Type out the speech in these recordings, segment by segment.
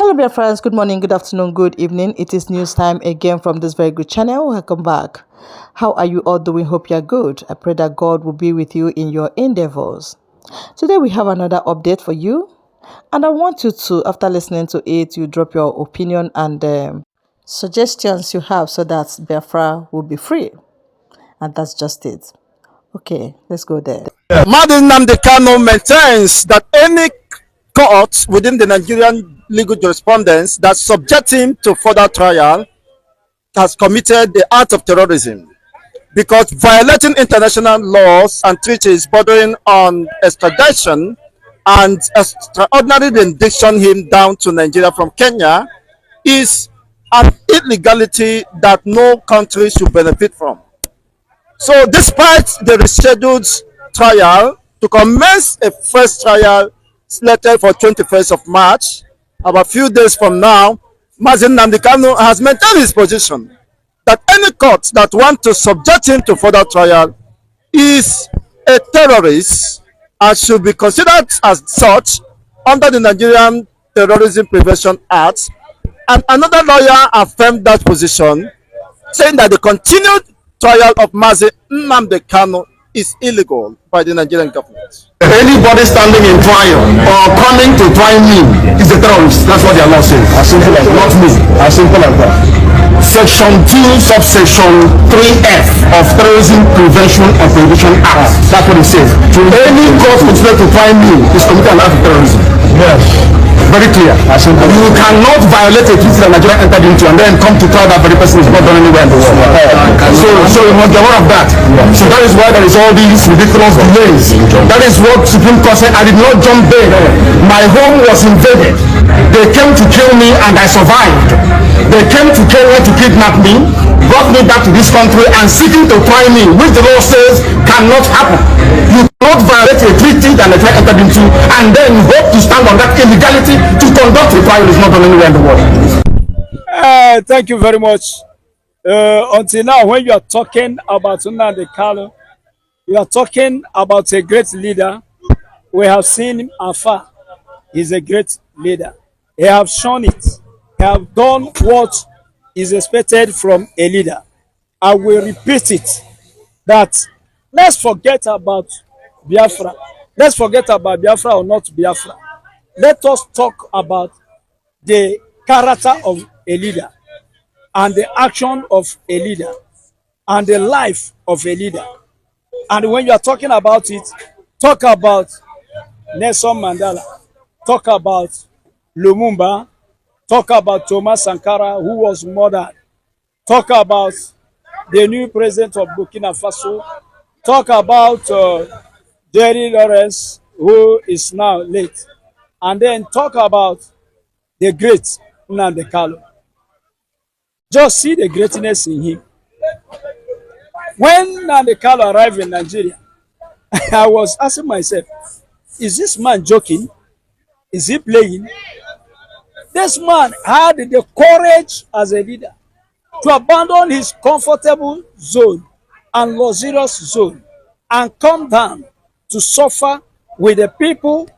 Hello, dear friends. Good morning, good afternoon, good evening. It is news time again from this very good channel. Welcome back. How are you all doing? Hope you are good. I pray that God will be with you in your endeavors. Today, we have another update for you. And I want you to, after listening to it, you drop your opinion and suggestions you have so that Biafra will be free. And that's just it. Okay, let's go there. Nnamdi Kanu maintains that any court within the Nigerian legal jurisprudence that subject him to further trial has committed the act of terrorism because violating international laws and treaties bordering on extradition and extraordinary rendition him down to Nigeria from Kenya is an illegality that no country should benefit from. So despite the rescheduled trial to commence a first trial slated for 21st of March, about a few days from now, Nnamdi Kanu has maintained his position that any court that wants to subject him to further trial is a terrorist and should be considered as such under the Nigerian Terrorism Prevention Act. And another lawyer affirmed that position, saying that the continued trial of Nnamdi Kanu is illegal by the Nigerian government. Anybody standing in trial or coming to try me is a terrorist. That's what their law says. As simple as not me. As simple as that. Section 2, subsection 3F of Terrorism Prevention and Prohibition Act. That's what it says. Any court considered to try me is committing an act of terrorism. Yes. Very clear. You cannot violate a treaty that Nigeria entered into and then come to trial that very person is not done anywhere in the world. So you must be aware of that. So that is why there is all these ridiculous delays. That is what Supreme Court said. I did not jump there. My home was invaded. They came to kill me and I survived. They came to kill me, to kidnap me, brought me back to this country and seeking to try me, which the law says cannot happen. You cannot violate a treaty that Nigeria entered into and then hope to stand on that illegality to conduct a trial is not done anywhere in the world. Thank you very much. Until now, when you are talking about Nnamdi Kanu, you are talking about a great leader. We have seen him afar. He's a great leader. He have shown it. He have done what is expected from a leader. I will repeat it, that let's forget about Biafra. Let's forget about Biafra or not Biafra. Let us talk about the character of a leader and the action of a leader and the life of a leader. And when you are talking about it, talk about Nelson Mandela, talk about Lumumba, talk about Thomas Sankara, who was murdered, talk about the new president of Burkina Faso, talk about Jerry Lawrence, who is now late, and then talk about the great Nnamdi Kanu. Just see the greatness in him. When Nnamdi Kanu arrived in Nigeria, I was asking myself, is this man joking? Is he playing? This man had the courage as a leader to abandon his comfortable zone and luxurious zone and come down to suffer with the people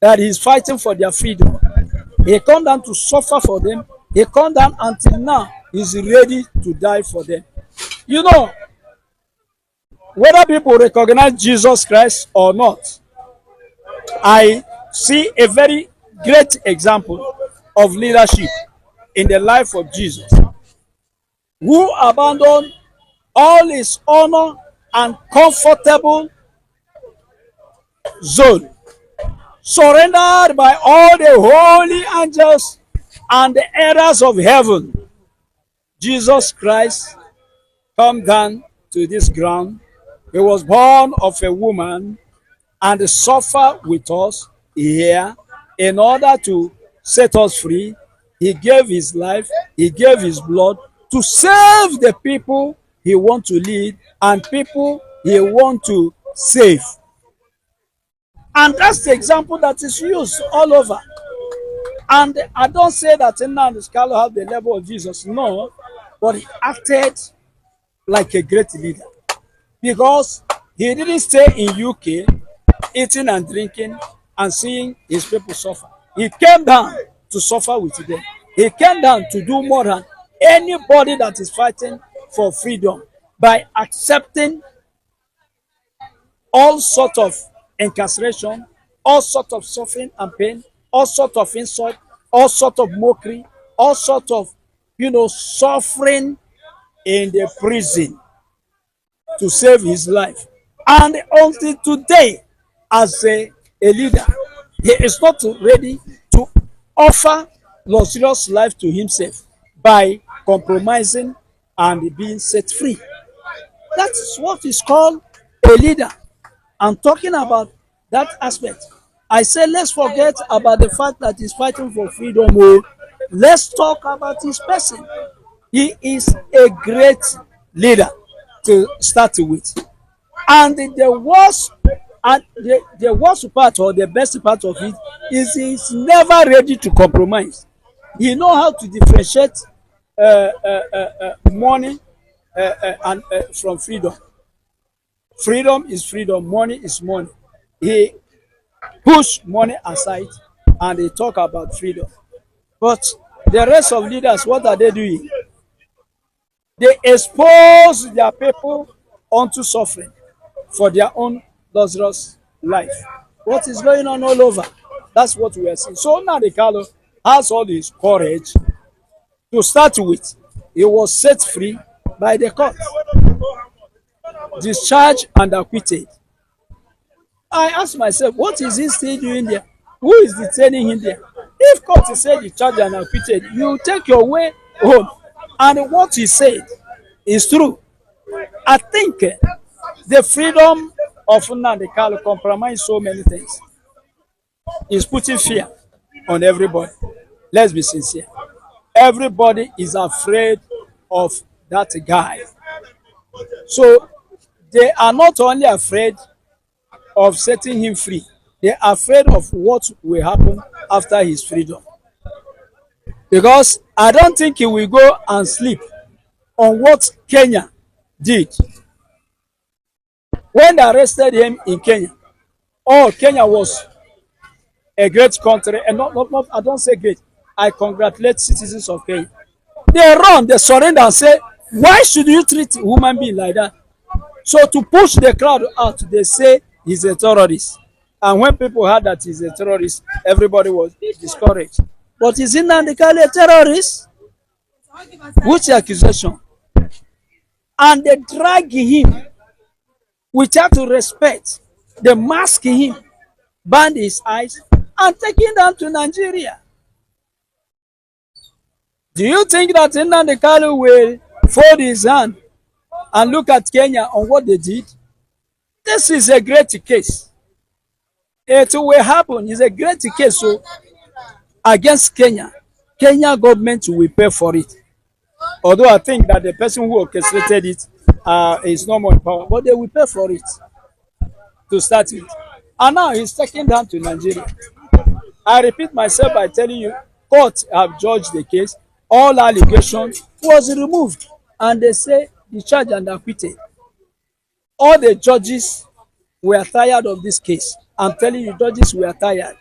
that he's fighting for their freedom. He come down to suffer for them. He come down until now he's ready to die for them. You know, whether people recognize Jesus Christ or not, I see a very great example of leadership in the life of Jesus, who abandoned all his honor and comfortable zone, surrendered by all the holy angels and the elders of heaven. Jesus Christ come down to this ground. He was born of a woman and suffered with us here in order to set us free. He gave his life, he gave his blood to save the people he wants to lead and people he wants to save. And that's the example that is used all over. And I don't say that Nnamdi Kanu have the level of Jesus, no, but he acted like a great leader because he didn't stay in UK eating and drinking and seeing his people suffer. He came down to suffer with them. He came down to do more than anybody that is fighting for freedom by accepting all sort of incarceration, all sort of suffering and pain, all sort of insult, all sort of mockery, all sort of, suffering in the prison to save his life. And until today, as a leader, he is not ready to offer luxurious life to himself by compromising and being set free. That's what is called a leader. I'm talking about that aspect. I say let's forget about the fact that he's fighting for freedom. Let's talk about his person. He is a great leader to start with. And the worst part or the best part of it is he's never ready to compromise. He knows how to differentiate money and from freedom. Freedom is freedom, money is money. He push money aside and they talk about freedom. But the rest of leaders, what are they doing? They expose their people onto suffering for their own luxurious life. What is going on all over? That's what we are seeing. So Nnamdi Kanu has all his courage. To start with, he was set free by the court, discharged and acquitted. I asked myself, what is he still doing there? Who is detaining him there? If court is said discharged and acquitted, you take your way home. And what he said is true. I think the freedom of Nnamdi Kanu compromise so many things. Is putting fear on everybody. Let's be sincere. Everybody is afraid of that guy. So they are not only afraid of setting him free, they are afraid of what will happen after his freedom. Because I don't think he will go and sleep on what Kenya did. When they arrested him in Kenya, Kenya was a great country, and not I don't say great. I congratulate citizens of Kenya. They run, they surrender and say, why should you treat a human being like that? So to push the crowd out, they say he's a terrorist. And when people heard that he's a terrorist, everybody was discouraged. But is Nnamdi Kanu a terrorist? Which accusation? And they drag him without respect. They mask him, band his eyes, and take him down to Nigeria. Do you think that Nnamdi Kanu will fold his hand and look at Kenya on what they did? This is a great case. It will happen. It's a great case. So against Kenya, Kenya government will pay for it. Although I think that the person who orchestrated it is no more in power, but they will pay for it to start with. And now he's taken down to Nigeria. I repeat myself by telling you, court have judged the case. All allegations was removed, and they say discharged and acquitted. All the judges were tired of this case. I'm telling you, judges were tired.